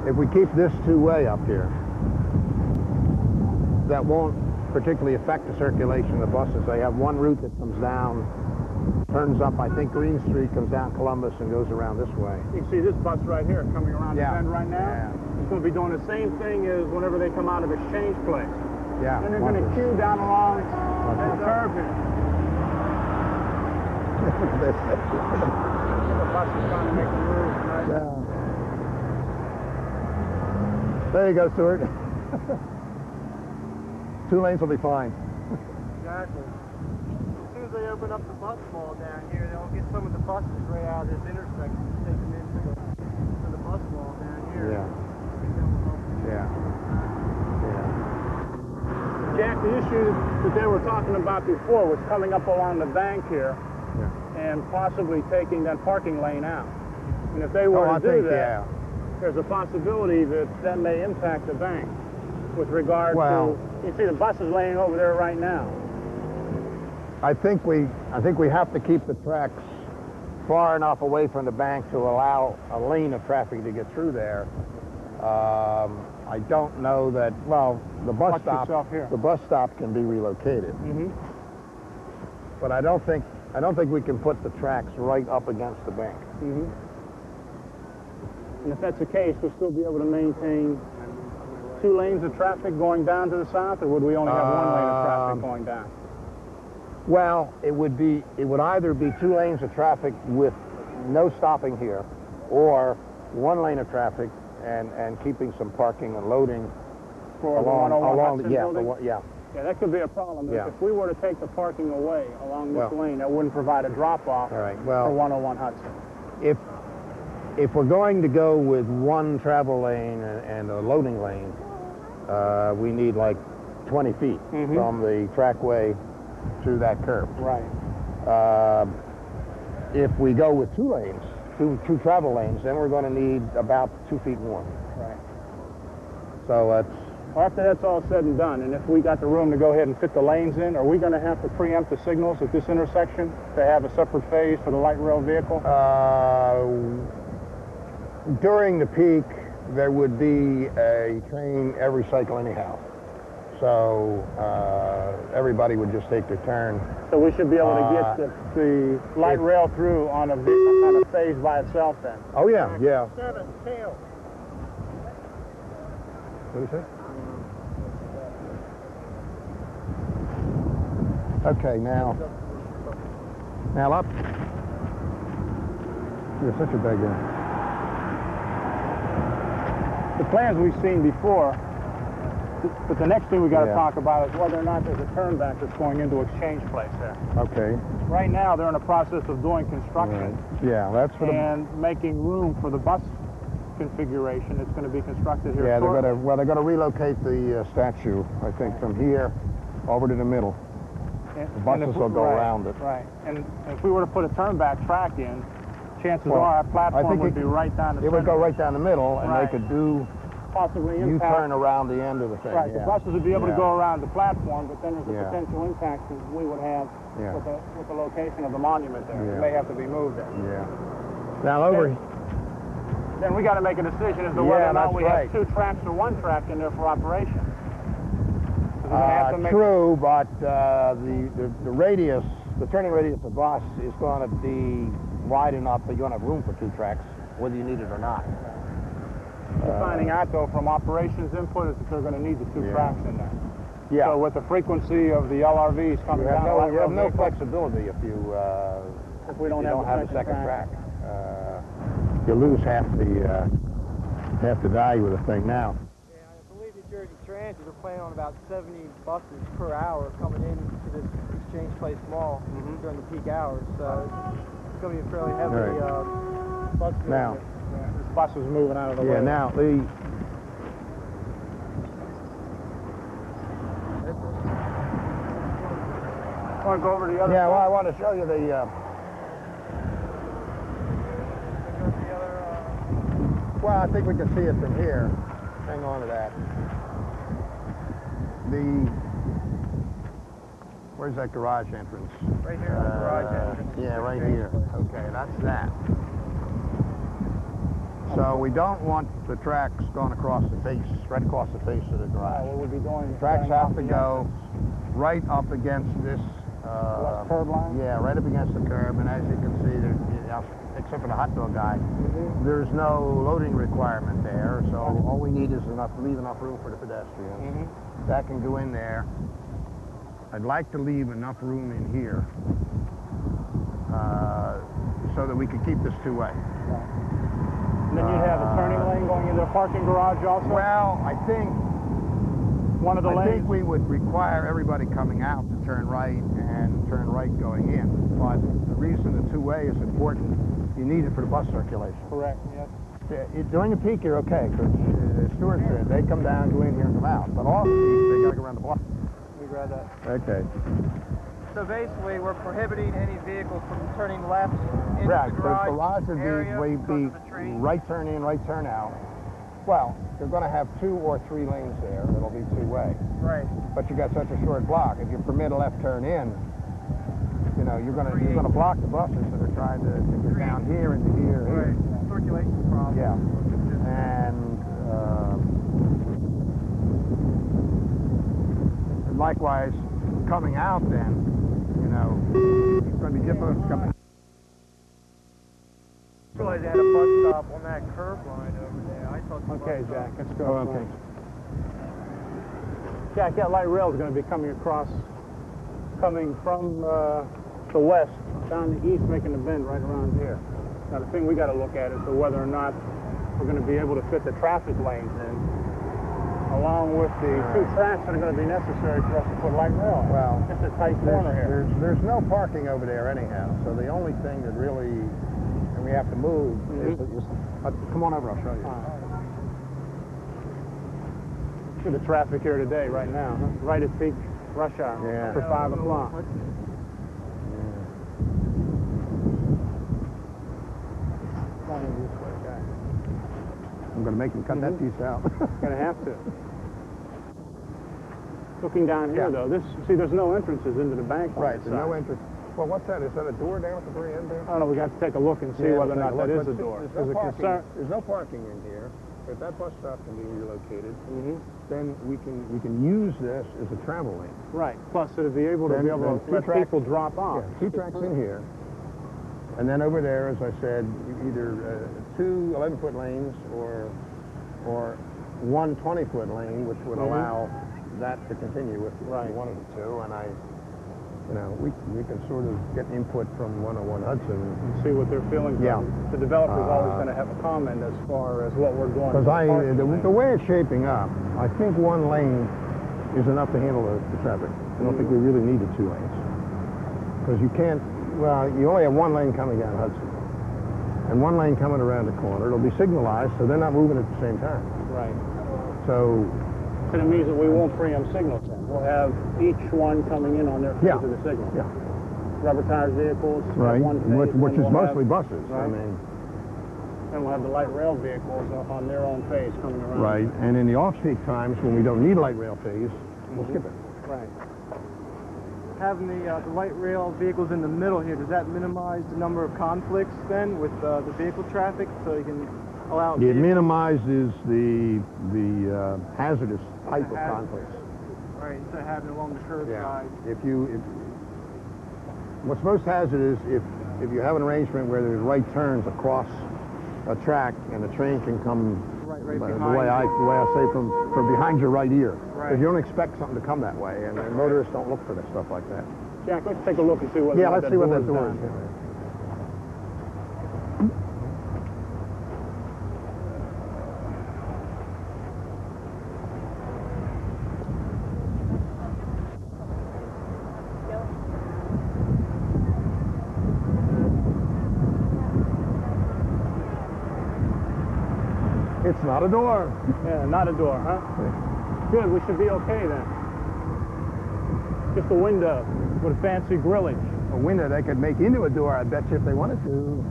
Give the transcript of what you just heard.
if we keep this two-way up here, that won't particularly affect the circulation of the buses. They have one route that comes down, turns up, I think, Green Street, comes down Columbus, and goes around this way. You can see this bus right here coming around the bend right now. Yeah. It's going to be doing the same thing as whenever they come out of Exchange Place. Yeah. And they're going to queue down along the curve here. The bus is trying to make a move. Right? Yeah. There you go, Stuart. 2 lanes will be fine. Exactly. As soon as they open up the bus mall down here, they'll get some of the buses right out of this intersection and take them into the bus mall down here. Yeah. Yeah. Yeah. Jack, the issue that they were talking about before was coming up along the bank here and possibly taking that parking lane out. And if they were to do that, there's a possibility that that may impact the bank with regard to, you see the buses laying over there right now. I think we have to keep the tracks far enough away from the bank to allow a lane of traffic to get through there. I don't know that, well, the bus stop can be relocated. But I don't think we can put the tracks right up against the bank. And if that's the case, we'll still be able to maintain 2 lanes of traffic going down to the south, or would we only have 1 lane of traffic going down? Well, it would either be 2 lanes of traffic with no stopping here, or 1 lane of traffic and keeping some parking and loading for along the 101 Hudson building? Yeah, that could be a problem. If we were to take the parking away along this lane, that wouldn't provide a drop-off for 101 Hudson. If we're going to go with 1 travel lane and a loading lane, we need like 20 feet from the trackway through that curve. Right. If we go with 2 lanes, two travel lanes, then we're going to need about 2 feet more. Right. So that's... Well, after that's all said and done, and if we got the room to go ahead and fit the lanes in, are we going to have to preempt the signals at this intersection to have a separate phase for the light rail vehicle? During the peak, there would be a train every cycle anyhow. So everybody would just take their turn. So we should be able to get the light rail through on a phase by itself then? Oh, yeah, yeah. 7 tail. What do you say? Okay, now up. You're such a big guy. The plans we've seen before, but the next thing we got to talk about is whether or not there's a turnback that's going into Exchange Place there. Okay. Right now, they're in the process of doing construction. Right. Yeah, that's for and making room for the bus configuration that's going to be constructed here. Yeah, they're going to relocate the statue, I think, from here over to the middle. The buses will go around it. Right. And if we were to put a turnback track in, chances are our platform would be right down the center. It would go right down the middle, and they could do possibly U-turn around the end of the thing. Right. The buses would be able to go around the platform, but then there's a potential impact that we would have with the location of the monument there. It may have to be moved there. Yeah. Now over. Then we got to make a decision as to whether or not we have 2 tracks or 1 track in there for operation. True, but the radius, the turning radius of the bus is going to be wide enough that you're going to have room for 2 tracks, whether you need it or not. We're finding out, though, from operations input is that they're going to need the 2 tracks in there. Yeah. So with the frequency of the LRVs coming down, you have no flexibility if we don't have a second track. You lose half the value of the thing now. Yeah, I believe New Jersey Transit are planning on about 70 buses per hour coming into this Exchange Place Mall during the peak hours. So it's going to be a fairly heavy bus movement. Now, this bus is moving out of the way. Yeah, now I want to go over to the other side. well, I want to show you the... Well, I think we can see it from here. Hang on to that. Where's that garage entrance? Right here, the garage entrance. Yeah, right here. Okay, that's that. So we don't want the tracks going across the face, right across the face of the garage. What we'll be doing. Tracks have to go right up against this. West curb line? Yeah, right up against the curb, and as you can see, except for the hot dog guy, there's no loading requirement there, so all we need is leave enough room for the pedestrians. That can go in there. I'd like to leave enough room in here so that we could keep this two-way. And then you'd have a turning lane going into the parking garage also? Well, I think one of the lanes? I think we would require everybody coming out to turn right and turn right going in. But the reason the two-way is important, you need it for the bus circulation. Correct, yes. During the peak, you're okay, because Stuart said they come down, go in here, and come out. But off peak, they got to go around the block. We grab that. Okay. So basically, we're prohibiting any vehicles from turning left into Right, the garage would area be because of the train. right turn in, right turn out. Well, you're going to have 2 or 3 lanes there. It'll be two-way. Right. But you got such a short block. If you permit a left turn in, you know, you're going to block the buses that are trying to get down here into here. Right. Circulation problem. Yeah. And likewise, coming out then, you know, it's going to be difficult to come out. I realized they had a bus stop on that curb line over there. I thought the Okay, bus Jack, stop. let's go. Oh, okay. Jack, that light rail is going to be coming across, coming from the west down the east, making the bend right around here. Now, the thing we got to look at is whether or not we're going to be able to fit the traffic lanes in, along with the 2 tracks that are going to be necessary for us to put light rail in. Well, it's a tight corner here. There's no parking over there anyhow, so the only thing that really we have to move is come on over, I'll show you. See the traffic here today, right now, right at peak rush hour for 5 o'clock. I'm going to make him cut that piece out. Going to have to. Looking down here, though, there's no entrances into the bank. Right, there's no entrance. Well, what's that? Is that a door down at the very end there? I don't know. We got to take a look and see whether or not that is a door. There's no parking in here. If that bus stop can be relocated, then we can use this as a travel lane. Right. Plus, it'll be able to let people drop off. Yeah, 2 tracks in here, and then over there, as I said, either 2 11-foot lanes or 1 20-foot lane, which would allow that to continue with one of the 2. And we can sort of get input from 101 Hudson and see what they're feeling. Yeah. The developer's always going to have a comment as far as what we're doing. Because the way it's shaping up, I think 1 lane is enough to handle the traffic. I don't think we really needed 2 lanes. Because you can't, well, you only have 1 lane coming down Hudson. And 1 lane coming around the corner. It'll be signalized, so they're not moving at the same time. Right. So it means that we won't preempt signals then. We'll have each one coming in on their phase of the signal. Yeah. Rubber tires vehicles. Right. One phase, which is mostly buses. Right. I mean. And we'll have the light rail vehicles on their own phase coming around. Right. And in the off-peak times when we don't need a light rail phase, we'll skip it. Right. Having the light rail vehicles in the middle here, does that minimize the number of conflicts then with the vehicle traffic, so you can allow It minimizes the hazardous type of conflicts. Right, instead of having along the curb side. What's most hazardous if you have an arrangement where there's right turns across a track and the train can come right the way I say from behind your right ear. Because you don't expect something to come that way, and motorists don't look for that stuff like that. Jack, let's take a look and see what. Yeah, let's see what that door is. It's not a door. Yeah, not a door, huh? Yeah. Good, we should be okay then. Just a window with fancy grillage. A window they could make into a door, I bet you, if they wanted to.